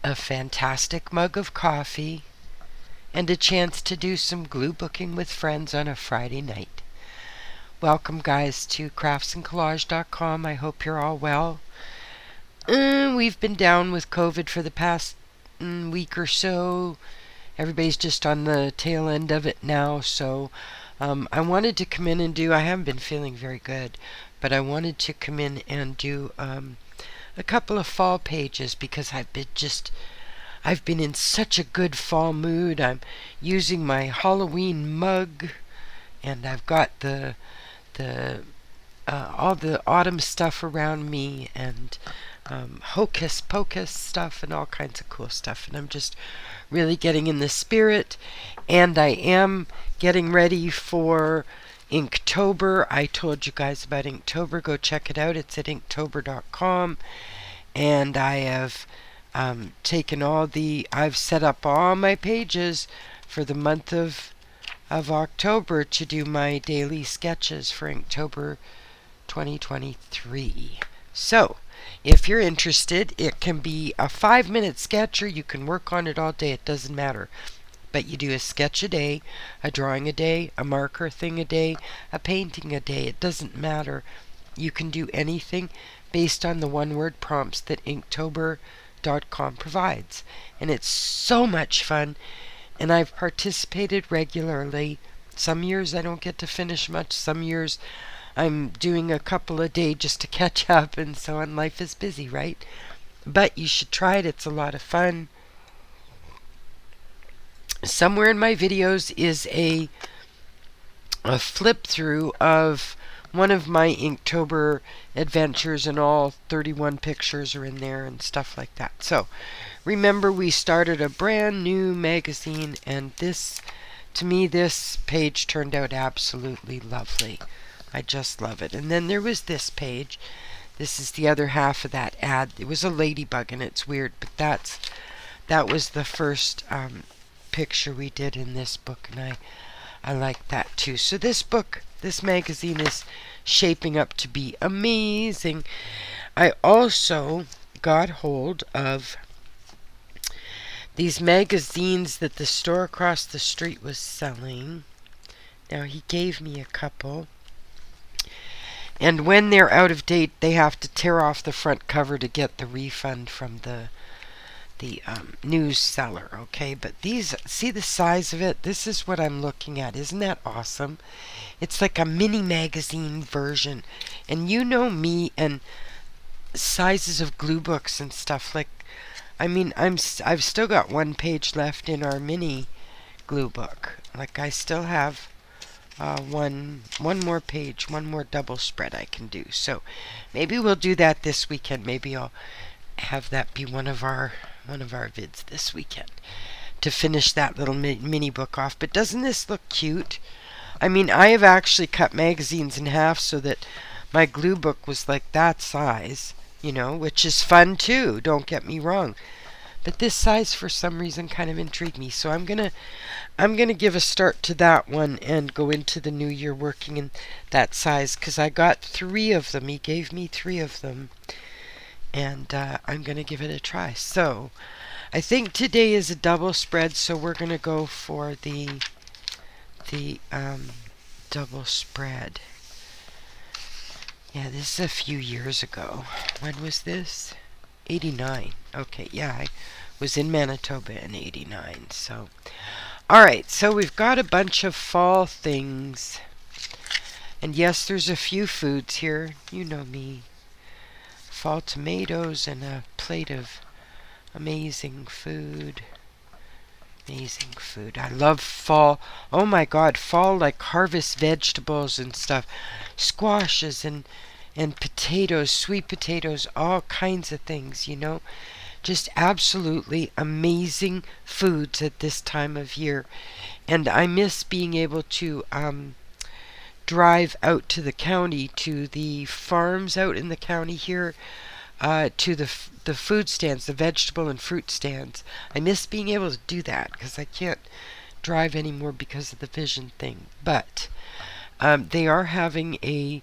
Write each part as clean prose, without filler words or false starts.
a fantastic mug of coffee, and a chance to do some glue booking with friends on a Friday night. Welcome, guys, to craftsandcollage.com. I hope you're all well. We've been down with COVID for the past week or so. Everybody's just on the tail end of it now, so I wanted to come in and I haven't been feeling very good, but I wanted to come in and do a couple of fall pages because I've been in such a good fall mood. I'm using my Halloween mug, and I've got all the autumn stuff around me, and hocus pocus stuff and all kinds of cool stuff, and I'm just really getting in the spirit. And I am getting ready for Inktober. I told you guys about Inktober. Go check it out. It's at inktober.com. And I have I've set up all my pages for the month of October to do my daily sketches for Inktober 2023. So, if you're interested, it can be a 5-minute sketch, or you can work on it all day. It doesn't matter. But you do a sketch a day, a drawing a day, a marker thing a day, a painting a day. It doesn't matter. You can do anything based on the one-word prompts that Inktober.com provides. And it's so much fun. And I've participated regularly. Some years I don't get to finish much. Some years I'm doing a couple a day just to catch up, and so on. Life is busy, right? But you should try it. It's a lot of fun. Somewhere in my videos is a flip through of one of my Inktober adventures, and all 31 pictures are in there and stuff like that. So remember, we started a brand new magazine, and to me, this page turned out absolutely lovely. I just love it. And then there was this page. This is the other half of that ad. It was a ladybug, and it's weird, but that was the first picture we did in this book, and I like that too. So this magazine is shaping up to be amazing. I also got hold of these magazines that the store across the street was selling. Now, he gave me a couple. And when they're out of date, they have to tear off the front cover to get the refund from the news seller, okay? But these, see the size of it? This is what I'm looking at. Isn't that awesome? It's like a mini magazine version. And you know me and sizes of glue books and stuff. Like, I mean, I've still got one page left in our mini glue book. Like, I still have one more page, one more double spread I can do. So maybe we'll do that this weekend. Maybe I'll have that be one of our vids this weekend to finish that little mini book off. But doesn't this look cute? I mean, I have actually cut magazines in half so that my glue book was like that size, which is fun too, don't get me wrong. But this size, for some reason, kind of intrigued me. So I'm gonna give a start to that one and go into the new year working in that size, because I got 3 of them. He gave me 3 of them, and I'm gonna give it a try. So I think today is a double spread, so we're gonna go for the double spread. Yeah, this is a few years ago. When was this? 89. Okay, yeah, I was in Manitoba in 89. So, alright, so we've got a bunch of fall things. And yes, there's a few foods here. You know me. Fall tomatoes and a plate of amazing food. Amazing food. I love fall. Oh my god, fall, like harvest vegetables and stuff. Squashes and potatoes, sweet potatoes, all kinds of things, Just absolutely amazing foods at this time of year. And I miss being able to drive out to the county, to the farms out in the county here, to the food stands, the vegetable and fruit stands. I miss being able to do that because I can't drive anymore because of the vision thing. But they are having a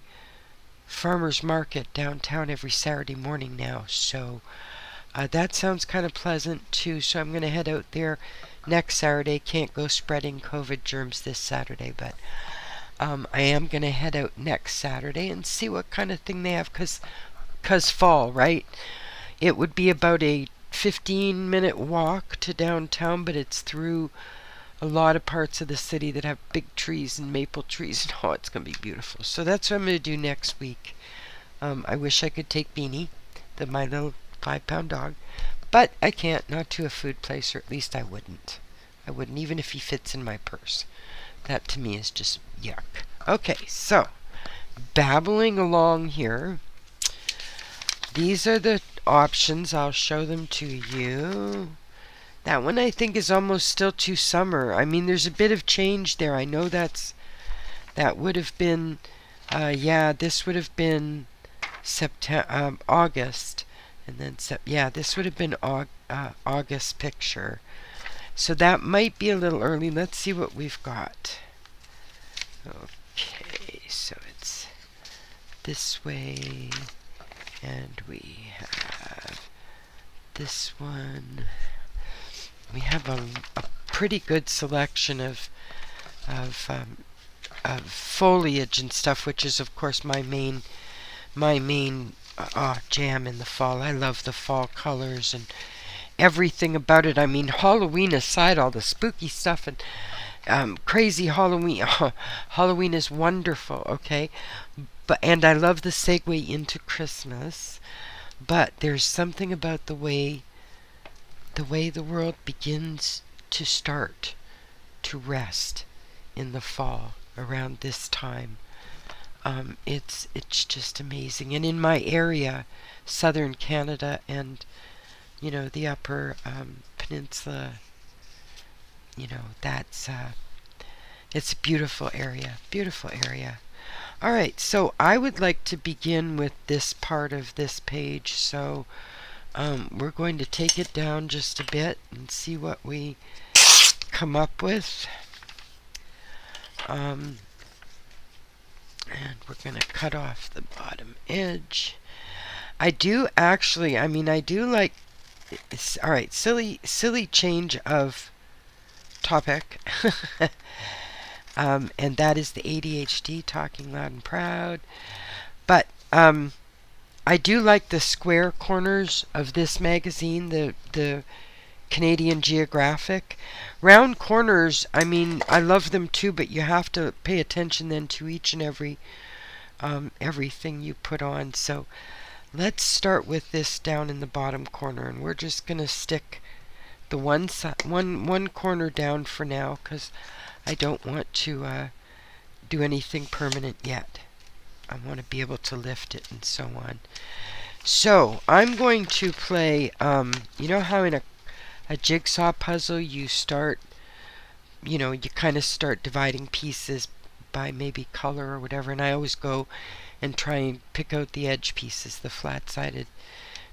farmer's market downtown every Saturday morning now, so That sounds kind of pleasant too, so I'm going to head out there next Saturday. Can't go spreading COVID germs this Saturday, but I am going to head out next Saturday and see what kind of thing they have, because fall, right? It would be about a 15-minute walk to downtown, but it's through a lot of parts of the city that have big trees and maple trees. And oh, it's going to be beautiful. So that's what I'm going to do next week. I wish I could take Beanie, my little 5-pound dog, but I can't. Not to a food place, or at least I wouldn't. I wouldn't, even if he fits in my purse. That to me is just yuck. Okay, so babbling along here. These are the options. I'll show them to you. That one I think is almost still too summer. I mean, there's a bit of change there. I know that would have been, this would have been September, August, and then this would have been August picture. So that might be a little early. Let's see what we've got. Okay, so it's this way, and we have this one. We have a pretty good selection of foliage and stuff, which is of course my main jam in the fall. I love the fall colors and everything about it. I mean, Halloween aside, all the spooky stuff and crazy Halloween. Halloween is wonderful, okay? And I love the segue into Christmas. But there's something about the way the world begins to start to rest in the fall around this time. It's just amazing. And in my area, southern Canada and the upper peninsula, that's it's a beautiful area. All right, so I would like to begin with this part of this page. So we're going to take it down just a bit and see what we come up with. And we're going to cut off the bottom edge. I do like, alright, silly change of topic. And that is the ADHD, talking loud and proud. But I do like the square corners of this magazine, the Canadian Geographic. Round corners, I mean, I love them too, but you have to pay attention then to each and every everything you put on. So let's start with this down in the bottom corner, and we're just going to stick the one corner down for now, because I don't want to do anything permanent yet. I want to be able to lift it and so on. So I'm going to play, you know how in a jigsaw puzzle you start, you kind of start dividing pieces by maybe color or whatever, and I always go and try and pick out the edge pieces, the flat-sided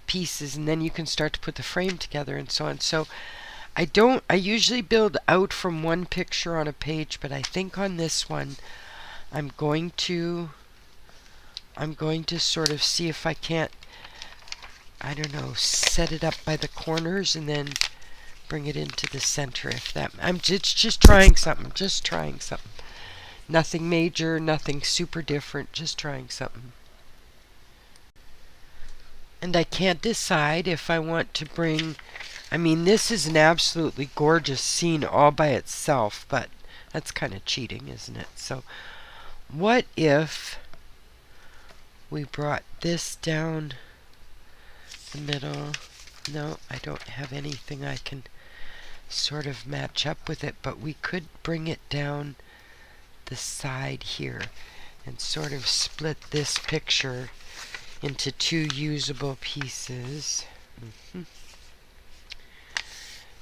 pieces, and then you can start to put the frame together and so on. So I usually build out from one picture on a page, but I think on this one I'm going to sort of see if I can't, I don't know, set it up by the corners and then bring it into the center. If that, just trying something, Nothing major, nothing super different, just trying something. And I can't decide if I want to bring, I mean, this is an absolutely gorgeous scene all by itself, but that's kind of cheating, isn't it? So what if we brought this down the middle? No, I don't have anything I can sort of match up with it, but we could bring it down the side here and sort of split this picture into two usable pieces.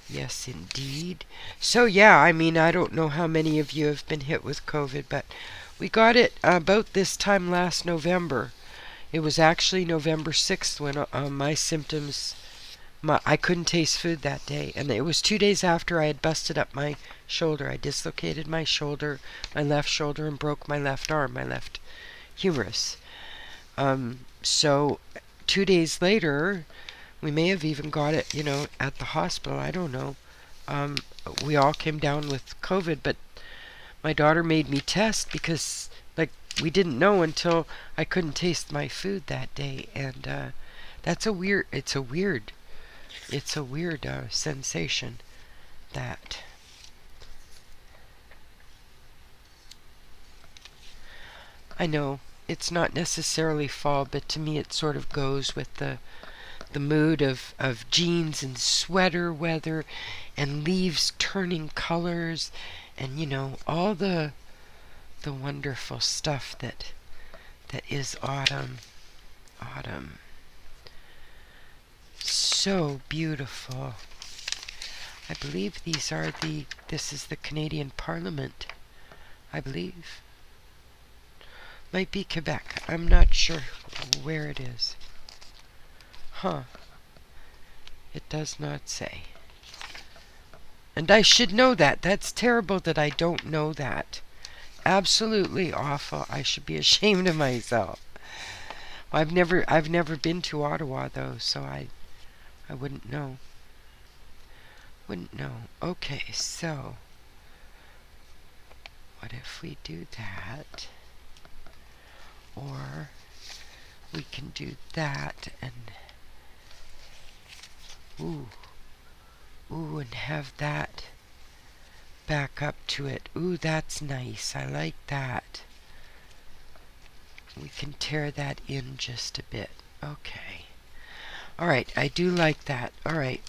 Yes, indeed. So yeah, I mean, I don't know how many of you have been hit with COVID, but we got it about this time last November. It was actually November 6th when my symptoms, I couldn't taste food that day. And it was 2 days after I had busted up my shoulder. I dislocated my shoulder, my left shoulder, and broke my left arm, my left humerus. So 2 days later, We may have even got it, at the hospital. I don't know. Um, we all came down with COVID, but my daughter made me test because, like, we didn't know until I couldn't taste my food that day, and that's a weird. It's a weird sensation. That I know it's not necessarily fall, but to me it sort of goes with the mood of jeans and sweater weather and leaves turning colors and all the wonderful stuff that is autumn. Autumn. So beautiful. I believe this is the Canadian Parliament. I believe. Might be Quebec. I'm not sure where it is. Huh. It does not say. And I should know that. That's terrible that I don't know that. Absolutely awful. I should be ashamed of myself. I've never been to Ottawa though, so I wouldn't know. Wouldn't know. Okay, so what if we do that? Or we can do that and and have that back up to it. Ooh, that's nice. I like that. We can tear that in just a bit. Okay. Alright, I do like that. Alright.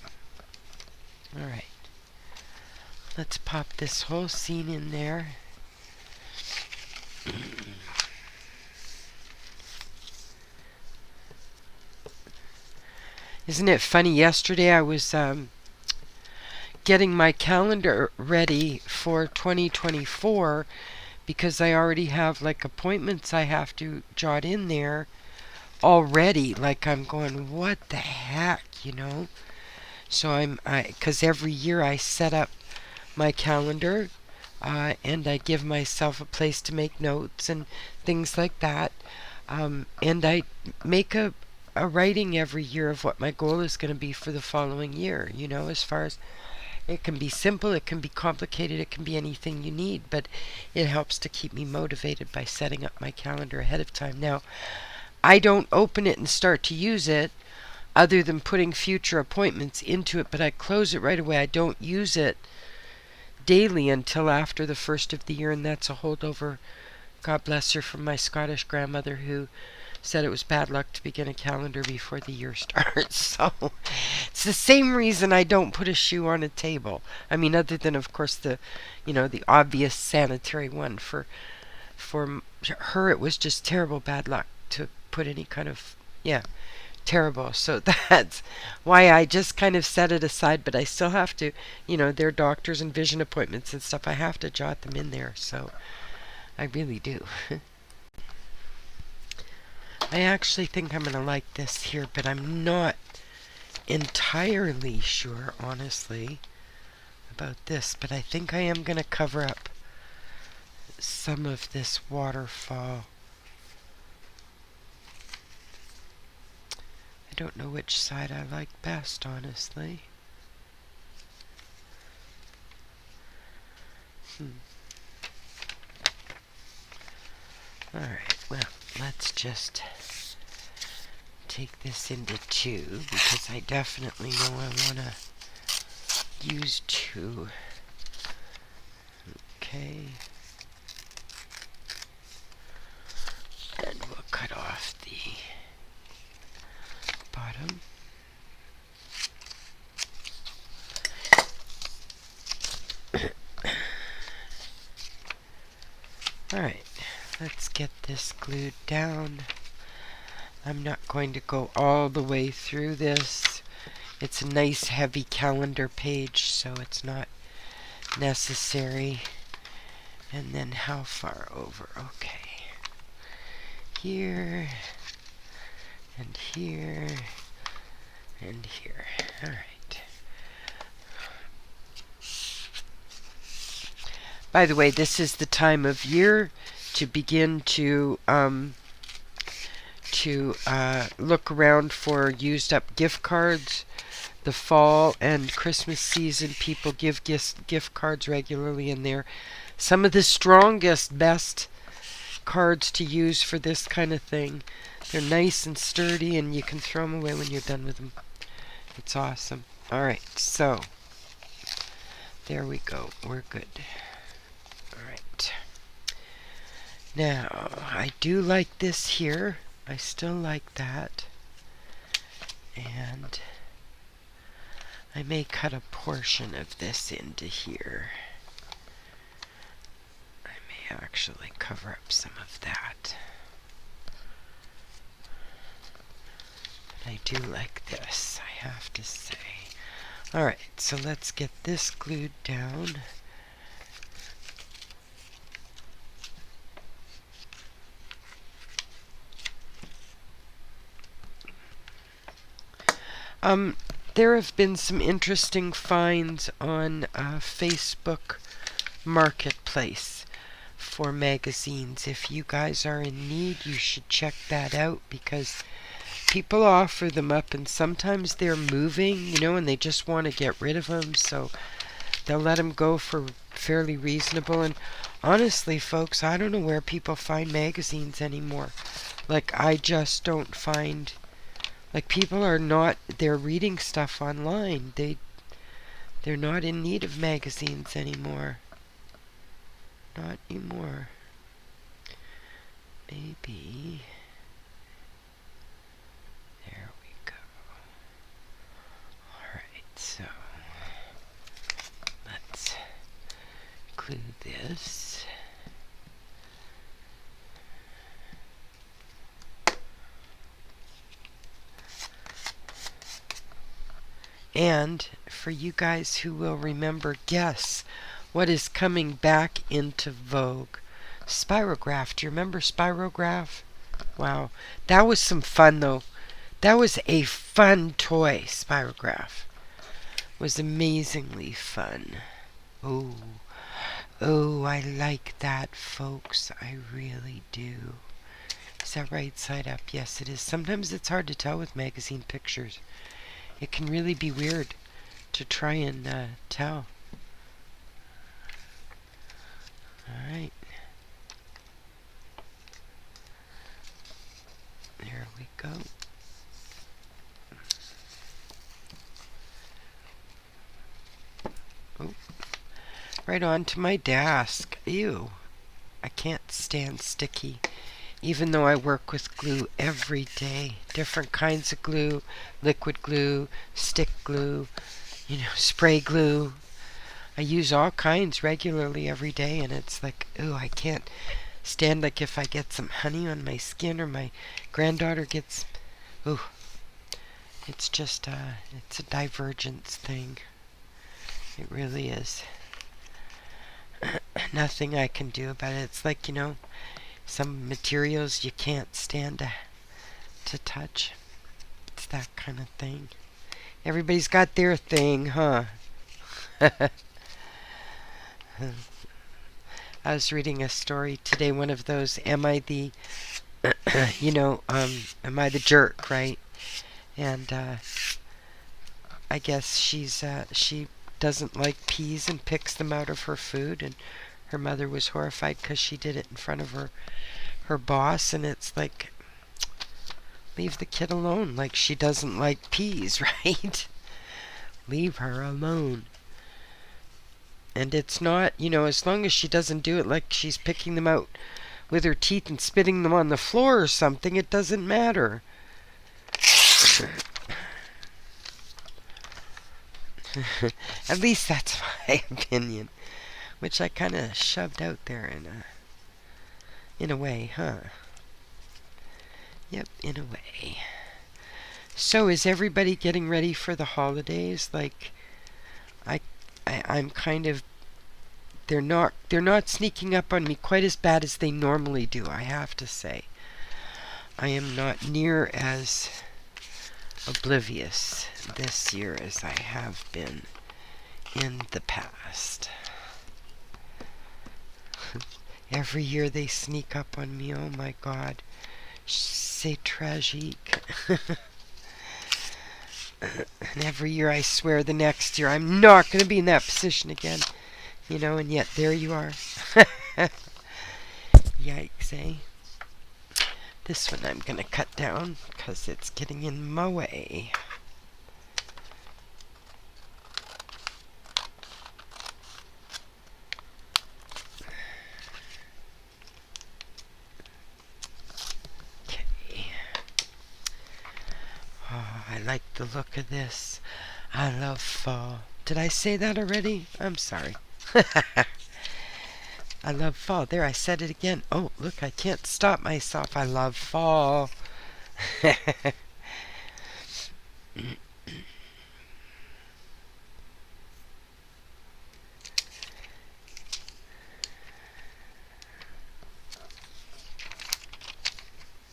Alright. Let's pop this whole scene in there. Isn't it funny? Yesterday I was getting my calendar ready for 2024 because I already have like appointments I have to jot in there already. Like I'm going, what the heck, So because every year I set up my calendar and I give myself a place to make notes and things like that. And I make a writing every year of what my goal is going to be for the following year, as far as it can be simple, it can be complicated, it can be anything you need, but it helps to keep me motivated by setting up my calendar ahead of time. Now, I don't open it and start to use it other than putting future appointments into it, but I close it right away. I don't use it daily until after the first of the year, and that's a holdover, God bless her, from my Scottish grandmother who said it was bad luck to begin a calendar before the year starts. So it's the same reason I don't put a shoe on a table. I mean, other than of course the obvious sanitary one. For her it was just terrible bad luck to put any kind of terrible. So that's why I just kind of set it aside, but I still have to, their doctors and vision appointments and stuff, I have to jot them in there. So I really do. I actually think I'm going to like this here, but I'm not entirely sure, honestly, about this. But I think I am going to cover up some of this waterfall. I don't know which side I like best, honestly. Alright, well, let's just take this into 2 because I definitely know I want to use 2. Okay. And we'll cut off the bottom. Alright, let's get this glued down. I'm not going to go all the way through this. It's a nice heavy calendar page, so it's not necessary. And then how far over? Okay. Here, and here, and here. Alright. By the way, this is the time of year to begin to to look around for used up gift cards. The fall and Christmas season, people give gift cards regularly, and they're some of the strongest, best cards to use for this kind of thing. They're nice and sturdy, and you can throw them away when you're done with them. It's awesome. Alright, so there we go. We're good. Alright. Now, I do like this here. I still like that. And I may cut a portion of this into here. I may actually cover up some of that. But I do like this, I have to say. Alright, so let's get this glued down. There have been some interesting finds on Facebook Marketplace for magazines. If you guys are in need, you should check that out, because people offer them up, and sometimes they're moving, you know, and they just want to get rid of them, so they'll let them go for fairly reasonable. And honestly, folks, I don't know where people find magazines anymore. Like, I just don't find... Like, people are not... They're reading stuff online. They're not in need of magazines anymore. Not anymore. Maybe... There we go. Alright, so... Let's glue this. And for you guys who will remember, guess what is coming back into vogue? Spirograph. Do you remember Spirograph? Wow. That was some fun, though. That was a fun toy, Spirograph. It was amazingly fun. Oh. Oh, I like that, folks. I really do. Is that right side up? Yes, it is. Sometimes it's hard to tell with magazine pictures. It can really be weird to try and tell. Alright. There we go. Oh. Right onto my desk. Ew. I can't stand sticky. Even though I work with glue every day. Different kinds of glue. Liquid glue, stick glue, you know, spray glue. I use all kinds regularly every day, and it's like, ooh, I can't stand, like, if I get some honey on my skin, or my granddaughter gets, ooh, it's just, it's a divergence thing. It really is. Nothing I can do about it. It's like, you know, some materials you can't stand to touch. It's that kind of thing. Everybody's got their thing, huh? I was reading a story today, one of those, am I the, you know, am I the jerk, right? And I guess she doesn't like peas and picks them out of her food, and her mother was horrified because she did it in front of her boss, and it's like, leave the kid alone. Like, she doesn't like peas, right? Leave her alone. And it's not, you know, as long as she doesn't do it like she's picking them out with her teeth and spitting them on the floor or something, it doesn't matter. At least that's my opinion, which I kind of shoved out there in a way, huh? Yep, in a way. So is everybody getting ready for the holidays? Like, I'm kind of, they're not sneaking up on me quite as bad as they normally do, I have to say. I am not near as oblivious this year as I have been in the past. Every year they sneak up on me, oh my God. C'est tragique. And every year I swear the next year I'm not going to be in that position again. You know, and yet there you are. Yikes, eh? This one I'm going to cut down because it's getting in my way. Okay. Oh, I like the look of this. I love fall. Did I say that already? I'm sorry. I love fall. There, I said it again. Oh, look, I can't stop myself. I love fall.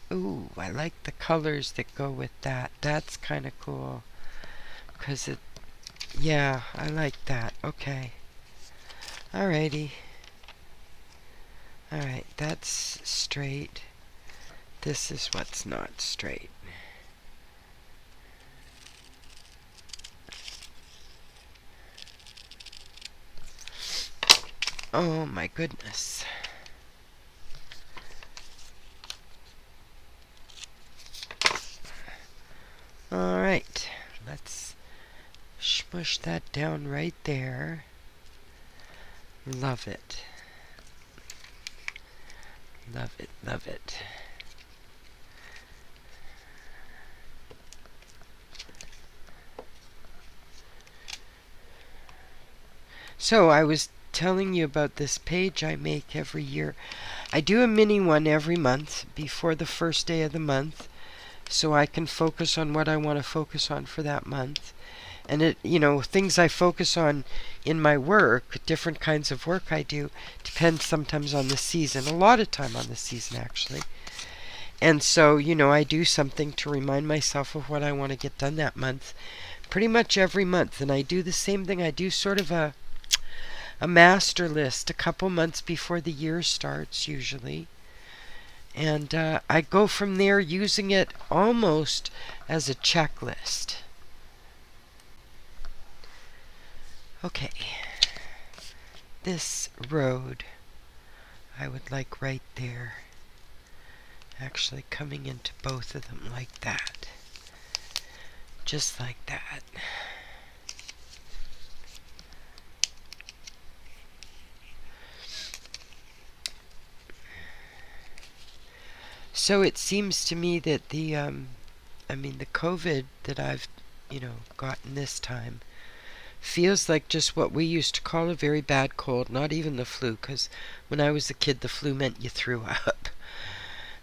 Ooh, I like the colors that go with that. That's kind of cool. Because it, yeah, I like that. Okay. Alrighty. Alright, that's straight. This is what's not straight. Oh my goodness. Alright, let's smush that down right there. Love it. Love it, love it. So I was telling you about this page I make every year. I do a mini one every month before the first day of the month, so I can focus on what I want to focus on for that month. And it, you know, things I focus on in my work, different kinds of work I do, depends sometimes on the season, a lot of time on the season actually. And so, you know, I do something to remind myself of what I want to get done that month, pretty much every month. And I do the same thing. I do sort of a master list a couple months before the year starts usually. And I go from there using it almost as a checklist. Okay, this road I would like right there, actually coming into both of them like that, just like that. So it seems to me that the COVID that I've, you know, gotten this time feels like just what we used to call a very bad cold, not even the flu, because when I was a kid the flu meant you threw up.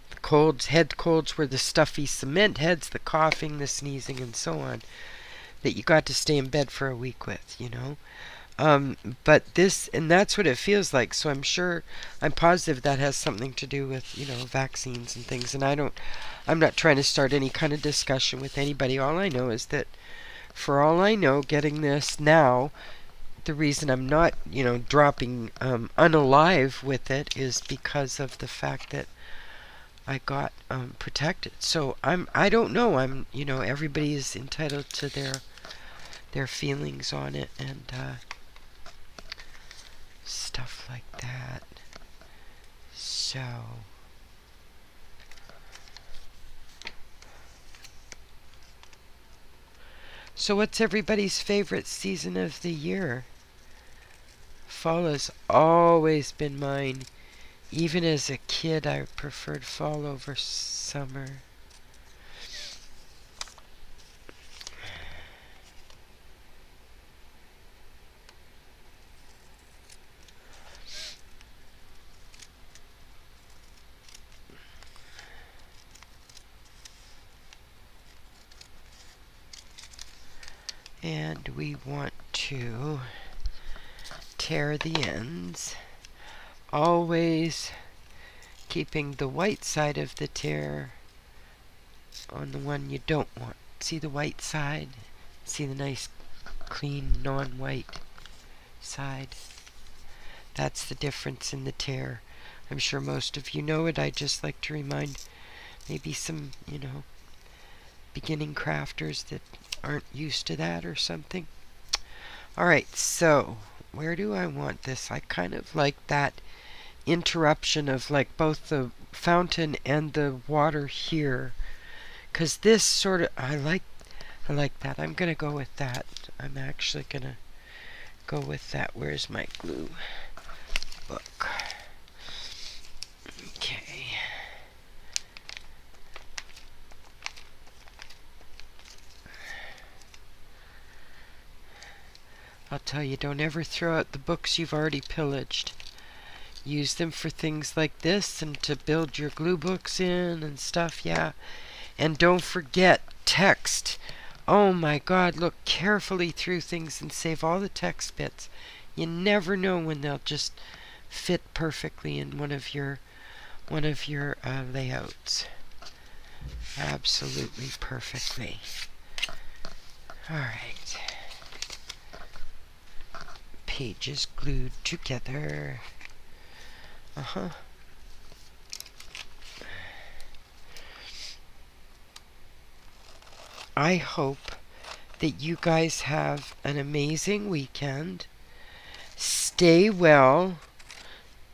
The colds, head colds, were the stuffy cement heads, the coughing, the sneezing, and so on, that you got to stay in bed for a week with, you know. But this, and that's what it feels like, so I'm positive that has something to do with, you know, vaccines and things, and I'm not trying to start any kind of discussion with anybody. All I know is that, for all I know, getting this now, the reason I'm not, you know, dropping unalive with it is because of the fact that I got protected. So I don't know. You know, everybody is entitled to their feelings on it and stuff like that. So what's everybody's favorite season of the year? Fall has always been mine. Even as a kid, I preferred fall over summer. And we want to tear the ends, always keeping the white side of the tear on the one you don't want. See the white side? See the nice clean non-white side? That's the difference in the tear. I'm sure most of you know it. I just like to remind maybe some, beginning crafters that aren't used to that or something. Alright, so where do I want this? I kind of like that interruption of like both the fountain and the water here, because this sort of I like that. I'm gonna go with that. I'm actually gonna go with that. Where's my glue book? Okay. I'll tell you, don't ever throw out the books you've already pillaged. Use them for things like this and to build your glue books in and stuff, yeah. And don't forget text. Oh my God, look carefully through things and save all the text bits. You never know when they'll just fit perfectly in one of your layouts. Absolutely perfectly. All right. Pages glued together. I hope that you guys have an amazing weekend. Stay well.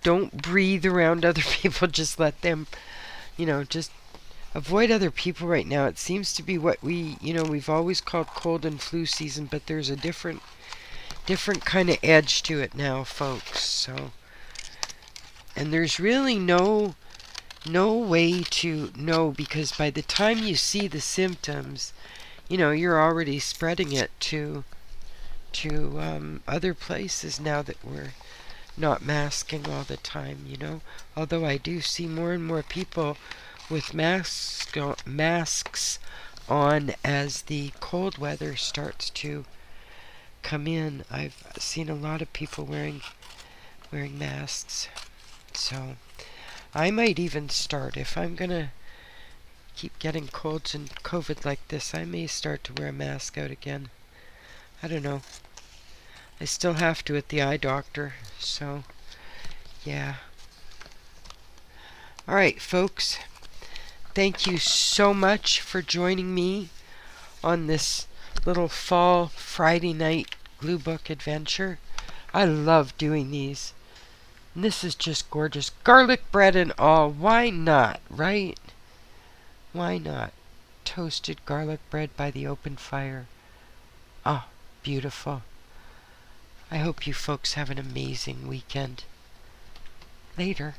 Don't breathe around other people. Just let them, just avoid other people right now. It seems to be what we've always called cold and flu season, but there's a different kind of edge to it now, folks. So, and there's really no way to know, because by the time you see the symptoms, you're already spreading it to other places now that we're not masking all the time, Although I do see more and more people with masks on as the cold weather starts to come in. I've seen a lot of people wearing masks. So I might even start, if I'm gonna keep getting colds and COVID like this, I may start to wear a mask out again. I don't know. I still have to at the eye doctor, so yeah. Alright, folks. Thank you so much for joining me on this little fall Friday night glue book adventure. I love doing these. And this is just gorgeous. Garlic bread and all. Why not, right? Why not? Toasted garlic bread by the open fire. Ah, beautiful. I hope you folks have an amazing weekend. Later.